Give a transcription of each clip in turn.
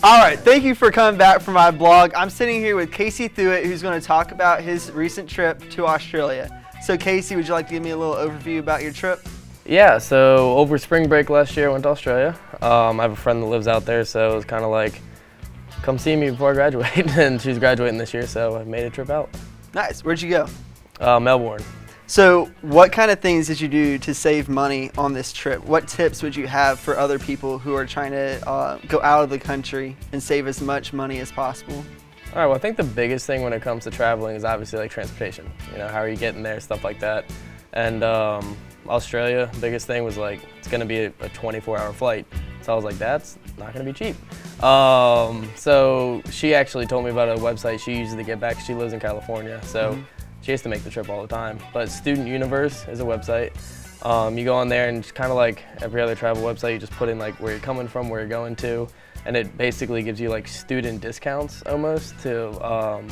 All right, thank you for coming back for my blog. I'm sitting here with Casey Thuitt, who's going to talk about his recent trip to Australia. So Casey, would you like to give me a little overview about your trip? Yeah, so over spring break last year I went to Australia. I have a friend that lives out there, so it was kind of like, come see me before I graduate. And she's graduating this year, so I made a trip out. Nice. Where'd you go? Melbourne. So what kind of things did you do to save money on this trip? What tips would you have for other people who are trying to go out of the country and save as much money as possible? All right, well, I think the biggest thing when it comes to traveling is obviously like transportation. You know, how are you getting there, stuff like that. And Australia, biggest thing was like, it's gonna be a 24-hour flight. So I was like, that's not gonna be cheap. So she actually told me about a website she uses to get back. She lives in California, so she has to make the trip all the time. But Student Universe is a website. You go on there and it's kind of like every other travel website, you just put in like where you're coming from, where you're going to, and it basically gives you like student discounts almost to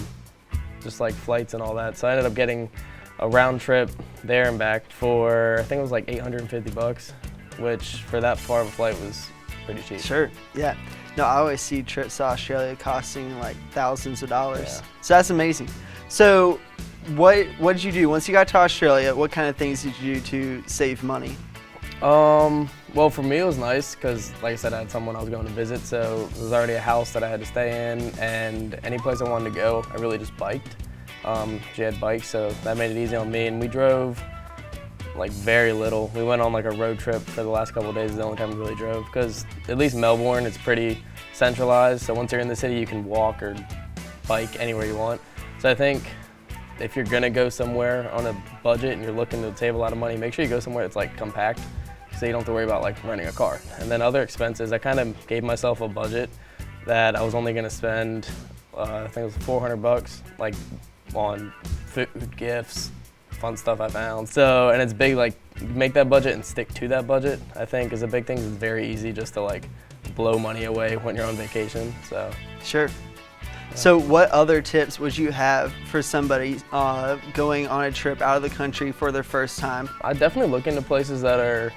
just like flights and all that. So I ended up getting a round trip there and back for, I think it was like $850, which for that far of a flight was pretty cheap. Sure, yeah. No, I always see trips to Australia costing like thousands of dollars. Yeah. So that's amazing. So what did you do once you got to Australia? What kind of things did you do to save money? Well, for me it was nice because, like I said, I had someone I was going to visit, so there was already a house that I had to stay in, and any place I wanted to go, I really just biked. She had bikes, so that made it easy on me, and we drove like very little. We went on like a road trip for the last couple of days, the only time we really drove, because at least Melbourne, it's pretty centralized, so once you're in the city, you can walk or bike anywhere you want. So I think if you're gonna go somewhere on a budget and you're looking to save a lot of money, make sure you go somewhere that's like compact, so you don't have to worry about like renting a car. And then other expenses, I kind of gave myself a budget that I was only gonna spend, I think it was $400, like on food, gifts, fun stuff I found. So, and it's big, like make that budget and stick to that budget, I think is a big thing. It's very easy just to like blow money away when you're on vacation, so. Sure. So what other tips would you have for somebody going on a trip out of the country for their first time? I definitely look into places that are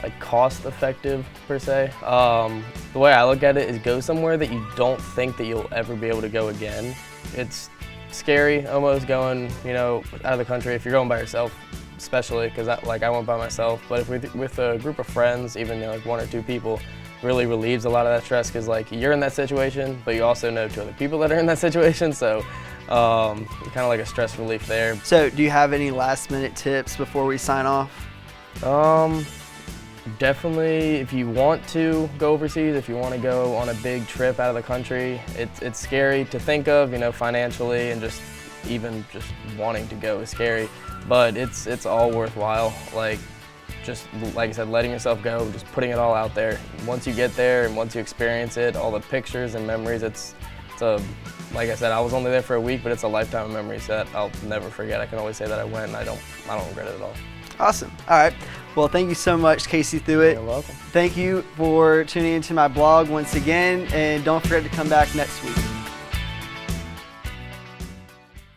like cost effective per se. The way I look at it is go somewhere that you don't think that you'll ever be able to go again. It's scary almost going, you know, out of the country if you're going by yourself, especially because I went by myself. But if with a group of friends, even you know, like 1 or 2 people, really relieves a lot of that stress because like you're in that situation, but you also know 2 other people that are in that situation, so you're kind of like a stress relief there. So do you have any last minute tips before we sign off? Definitely, if you want to go overseas, if you want to go on a big trip out of the country, it's scary to think of, you know, financially, and just even just wanting to go is scary, but it's all worthwhile. Like, just like I said, letting yourself go, just putting it all out there. Once you get there and once you experience it, all the pictures and memories, it's a, like I said, I was only there for a week, but it's a lifetime of memories that I'll never forget. I can always say that I went and I don't regret it at all. Awesome. All right. Well, thank you so much, Casey Thuitt. You're welcome. Thank you for tuning into my blog once again, and don't forget to come back next week.